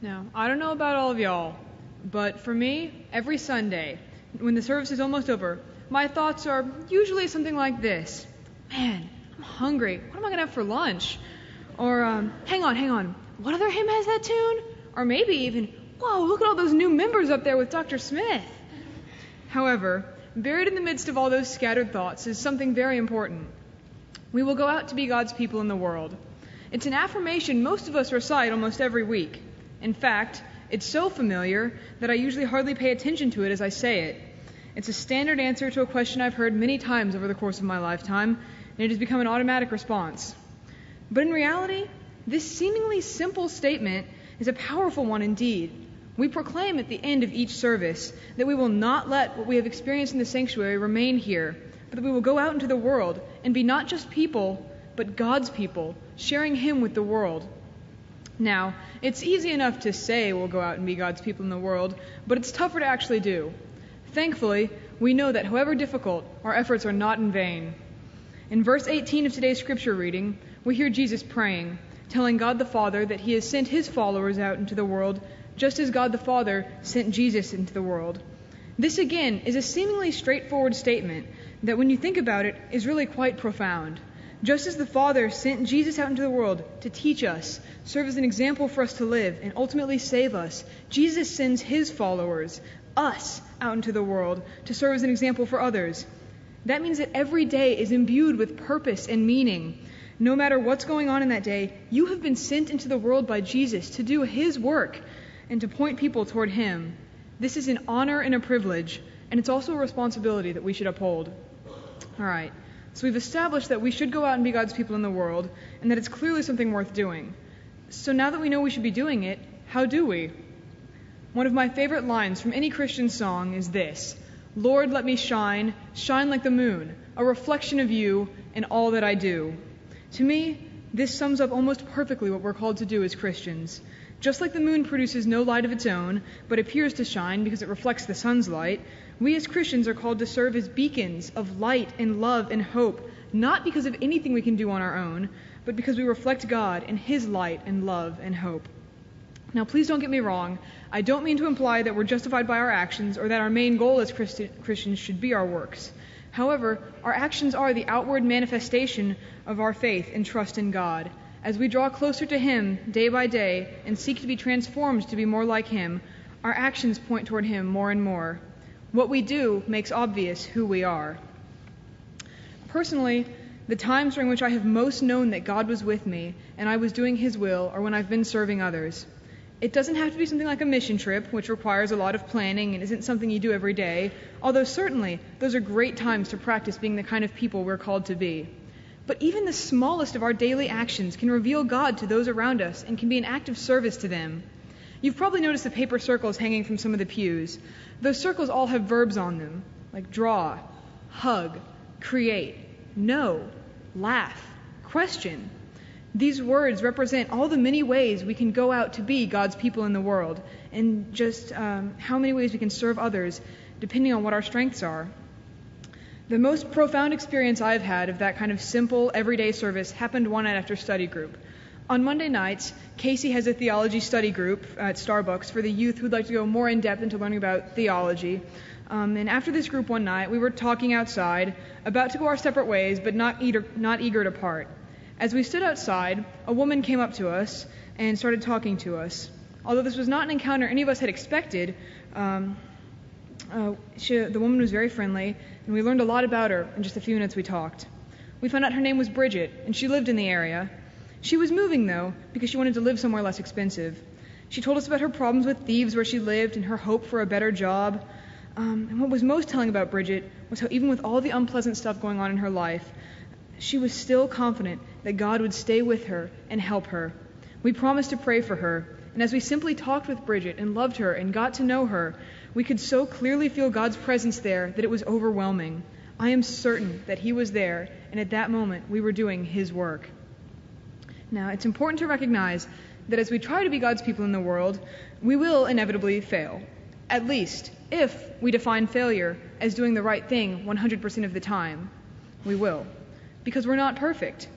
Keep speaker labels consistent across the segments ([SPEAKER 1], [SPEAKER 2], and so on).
[SPEAKER 1] Now, I don't know about all of y'all, but for me, every Sunday, when the service is almost over, my thoughts are usually something like this. Man, I'm hungry. What am I going to have for lunch? Or, hang on. What other hymn has that tune? Or maybe even, whoa, look at all those new members up there with Dr. Smith. However, buried in the midst of all those scattered thoughts is something very important. We will go out to be God's people in the world. It's an affirmation most of us recite almost every week. In fact, it's so familiar that I usually hardly pay attention to it as I say it. It's a standard answer to a question I've heard many times over the course of my lifetime, and it has become an automatic response. But in reality, this seemingly simple statement is a powerful one indeed. We proclaim at the end of each service that we will not let what we have experienced in the sanctuary remain here, but that we will go out into the world and be not just people, but God's people, sharing Him with the world. Now, it's easy enough to say we'll go out and be God's people in the world, but it's tougher to actually do. Thankfully, we know that however difficult, our efforts are not in vain. In verse 18 of today's scripture reading, we hear Jesus praying, telling God the Father that He has sent His followers out into the world, just as God the Father sent Jesus into the world. This again is a seemingly straightforward statement that, when you think about it, is really quite profound. Just as the Father sent Jesus out into the world to teach us, serve as an example for us to live, and ultimately save us, Jesus sends His followers, us, out into the world to serve as an example for others. That means that every day is imbued with purpose and meaning. No matter what's going on in that day, you have been sent into the world by Jesus to do His work and to point people toward Him. This is an honor and a privilege, and it's also a responsibility that we should uphold. All right. So we've established that we should go out and be God's people in the world, and that it's clearly something worth doing. So now that we know we should be doing it, how do we? One of my favorite lines from any Christian song is this: Lord, let me shine, shine like the moon, a reflection of You in all that I do. To me, this sums up almost perfectly what we're called to do as Christians. Just like the moon produces no light of its own, but appears to shine because it reflects the sun's light, we as Christians are called to serve as beacons of light and love and hope, not because of anything we can do on our own, but because we reflect God and His light and love and hope. Now, please don't get me wrong. I don't mean to imply that we're justified by our actions or that our main goal as Christians should be our works. However, our actions are the outward manifestation of our faith and trust in God. As we draw closer to Him day by day and seek to be transformed to be more like Him, our actions point toward Him more and more. What we do makes obvious who we are. Personally, the times during which I have most known that God was with me and I was doing His will are when I've been serving others. It doesn't have to be something like a mission trip, which requires a lot of planning and isn't something you do every day, although certainly those are great times to practice being the kind of people we're called to be. But even the smallest of our daily actions can reveal God to those around us and can be an act of service to them. You've probably noticed the paper circles hanging from some of the pews. Those circles all have verbs on them, like draw, hug, create, know, laugh, question. These words represent all the many ways we can go out to be God's people in the world, and just how many ways we can serve others, depending on what our strengths are. The most profound experience I've had of that kind of simple, everyday service happened one night after study group. On Monday nights, Casey has a theology study group at Starbucks for the youth who'd like to go more in depth into learning about theology. And after this group one night, we were talking outside, about to go our separate ways, but not eager to part. As we stood outside, a woman came up to us and started talking to us. Although this was not an encounter any of us had expected, the woman was very friendly, and we learned a lot about her in just a few minutes we talked. We found out her name was Bridget, and she lived in the area. She was moving, though, because she wanted to live somewhere less expensive. She told us about her problems with thieves where she lived and her hope for a better job. And what was most telling about Bridget was how even with all the unpleasant stuff going on in her life, she was still confident that God would stay with her and help her. We promised to pray for her, and as we simply talked with Bridget and loved her and got to know her, we could so clearly feel God's presence there that it was overwhelming. I am certain that He was there, and at that moment we were doing His work. Now, it's important to recognize that as we try to be God's people in the world, we will inevitably fail. At least, if we define failure as doing the right thing 100% of the time, we will. Because we're not perfect.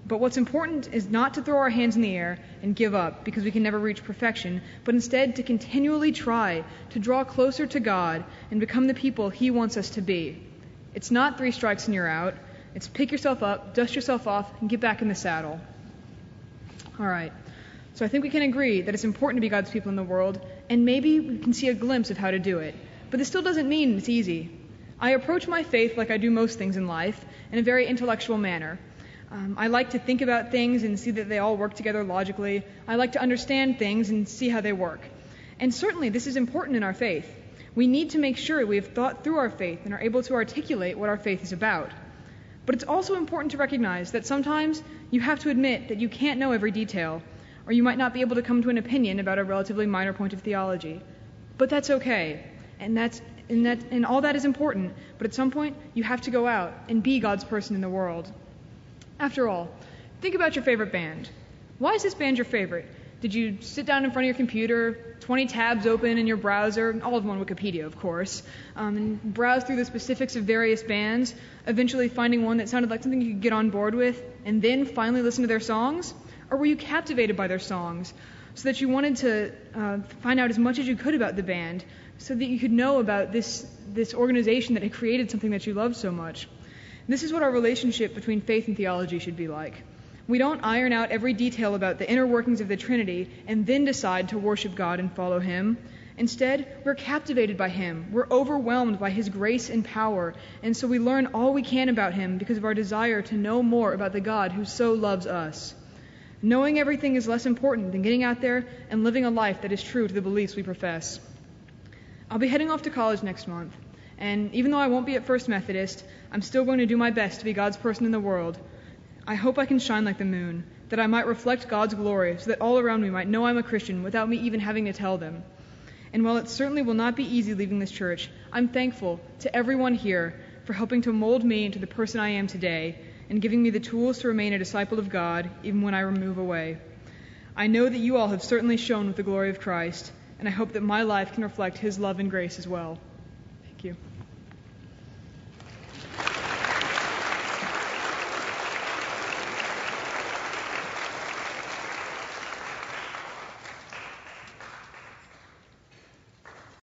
[SPEAKER 1] But what's important is not to throw our hands in the air and give up because we can never reach perfection, but instead to continually try to draw closer to God and become the people He wants us to be. It's not 3 strikes and you're out. It's pick yourself up, dust yourself off, and get back in the saddle. All right. So I think we can agree that it's important to be God's people in the world, and maybe we can see a glimpse of how to do it. But this still doesn't mean it's easy. I approach my faith like I do most things in life, in a very intellectual manner. I like to think about things and see that they all work together logically. I like to understand things and see how they work. And certainly this is important in our faith. We need to make sure we have thought through our faith and are able to articulate what our faith is about. But it's also important to recognize that sometimes you have to admit that you can't know every detail, or you might not be able to come to an opinion about a relatively minor point of theology. But that's okay, and all that is important, but at some point you have to go out and be God's person in the world. After all, think about your favorite band. Why is this band your favorite? Did you sit down in front of your computer, 20 tabs open in your browser, all of them on Wikipedia, of course, and browse through the specifics of various bands, eventually finding one that sounded like something you could get on board with, and then finally listen to their songs? Or were you captivated by their songs so that you wanted to find out as much as you could about the band so that you could know about this organization that had created something that you loved so much? This is what our relationship between faith and theology should be like. We don't iron out every detail about the inner workings of the Trinity and then decide to worship God and follow Him. Instead, we're captivated by Him. We're overwhelmed by His grace and power, and so we learn all we can about Him because of our desire to know more about the God who so loves us. Knowing everything is less important than getting out there and living a life that is true to the beliefs we profess. I'll be heading off to college next month, and even though I won't be at First Methodist, I'm still going to do my best to be God's person in the world. I hope I can shine like the moon, that I might reflect God's glory so that all around me might know I'm a Christian without me even having to tell them. And while it certainly will not be easy leaving this church, I'm thankful to everyone here for helping to mold me into the person I am today and giving me the tools to remain a disciple of God even when I move away. I know that you all have certainly shone with the glory of Christ, and I hope that my life can reflect His love and grace as well. Thank you.